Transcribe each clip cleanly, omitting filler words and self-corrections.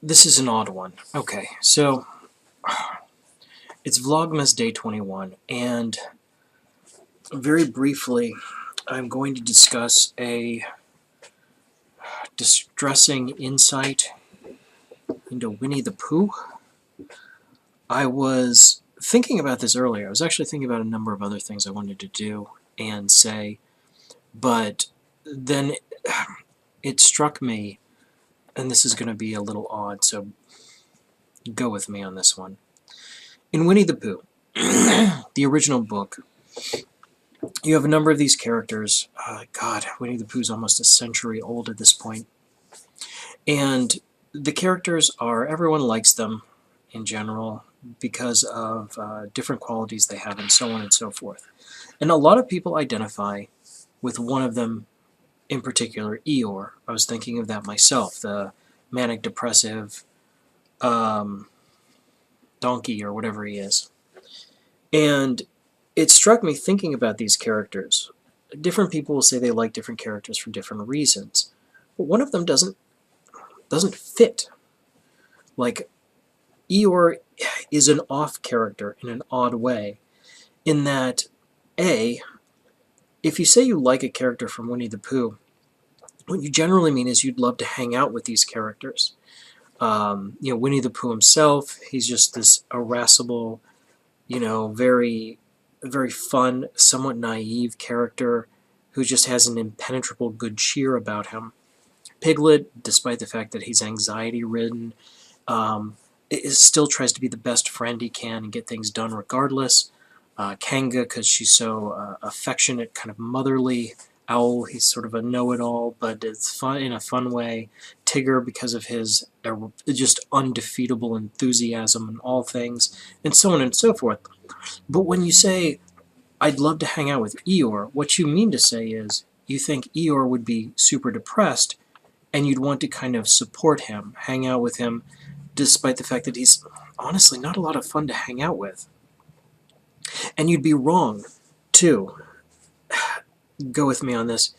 This is an odd one. Okay, so it's Vlogmas Day 21, and very briefly, I'm going to discuss a distressing insight into Winnie the Pooh. I was thinking about this earlier. I was actually thinking about a number of other things I wanted to do and say, but then it struck me, and this is going to be a little odd, so go with me on this one. In Winnie the Pooh, the original book, you have a number of these characters. God, Winnie the Pooh's almost a century old at this point. And the characters are, everyone likes them in general because of different qualities they have and so on and so forth. And a lot of people identify with one of them in particular, Eeyore. I was thinking of that myself, the manic depressive donkey or whatever he is. And it struck me thinking about these characters. Different people will say they like different characters for different reasons. But one of them doesn't fit. Like, Eeyore is an off character in an odd way, in that, A, if you say you like a character from Winnie the Pooh, what you generally mean is you'd love to hang out with these characters. Winnie the Pooh himself, he's just this irascible, very, very fun, somewhat naive character who just has an impenetrable good cheer about him. Piglet, despite the fact that he's anxiety-ridden, still tries to be the best friend he can and get things done regardless. Kanga, because she's so affectionate, kind of motherly. Owl, he's sort of a know-it-all, but it's fun in a fun way. Tigger, because of his just undefeatable enthusiasm in all things, and so on and so forth. But when you say, I'd love to hang out with Eeyore, what you mean to say is, you think Eeyore would be super depressed, and you'd want to kind of support him, hang out with him, despite the fact that he's honestly not a lot of fun to hang out with. And you'd be wrong, too. Go with me on this.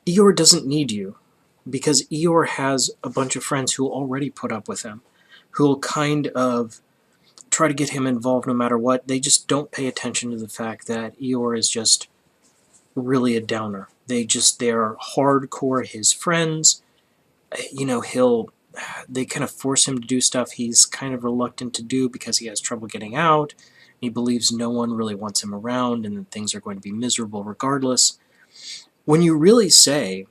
Eeyore doesn't need you, because Eeyore has a bunch of friends who'll already put up with him, who'll kind of try to get him involved no matter what. They just don't pay attention to the fact that Eeyore is just really a downer. They're hardcore his friends. They kind of force him to do stuff he's kind of reluctant to do because he has trouble getting out. He believes no one really wants him around and that things are going to be miserable regardless. When you really say,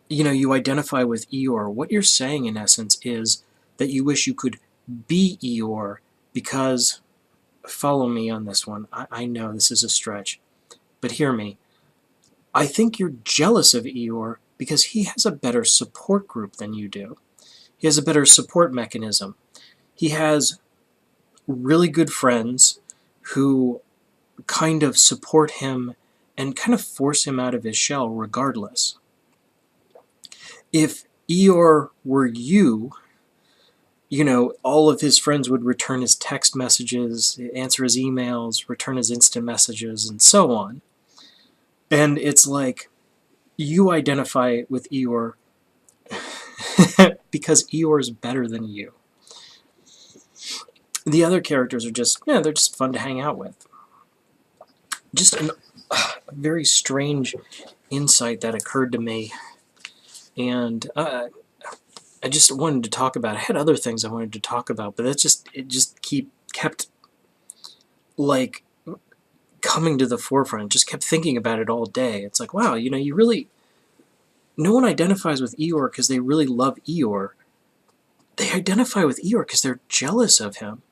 you identify with Eeyore, what you're saying in essence is that you wish you could be Eeyore because, follow me on this one, I know this is a stretch, but hear me. I think you're jealous of Eeyore because he has a better support group than you do. He has a better support mechanism. He has really good friends who kind of support him and kind of force him out of his shell regardless. If Eeyore were you, all of his friends would return his text messages, answer his emails, return his instant messages, and so on. And it's like, you identify with Eeyore because Eeyore is better than you. The other characters are just, they're just fun to hang out with. Just a very strange insight that occurred to me, and I just wanted to talk about it. I had other things I wanted to talk about, but it just kept like coming to the forefront. Just kept thinking about it all day. It's like, wow, no one identifies with Eeyore because they really love Eeyore. They identify with Eeyore because they're jealous of him.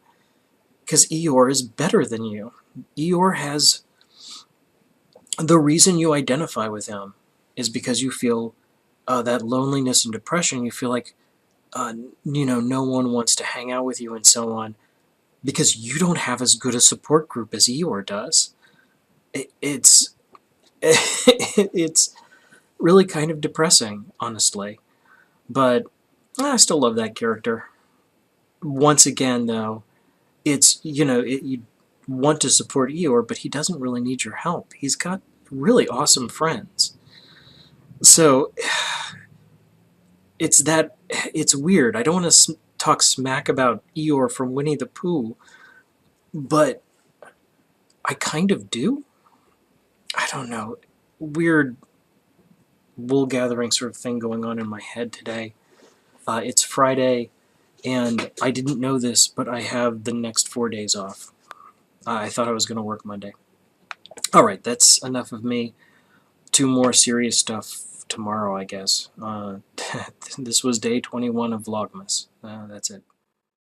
Because Eeyore is better than you. Eeyore has... The reason you identify with him is because you feel that loneliness and depression. You feel like, no one wants to hang out with you and so on. Because you don't have as good a support group as Eeyore does. It's really kind of depressing, honestly. But I still love that character. Once again, though, it's, you want to support Eeyore, but he doesn't really need your help. He's got really awesome friends. So, it's weird. I don't want to talk smack about Eeyore from Winnie the Pooh, but I kind of do. I don't know. Weird wool gathering sort of thing going on in my head today. It's Friday, and I didn't know this, but I have the next 4 days off. I thought I was going to work Monday. Alright, that's enough of me. 2 more serious stuff tomorrow, I guess. This was day 21 of Vlogmas. That's it.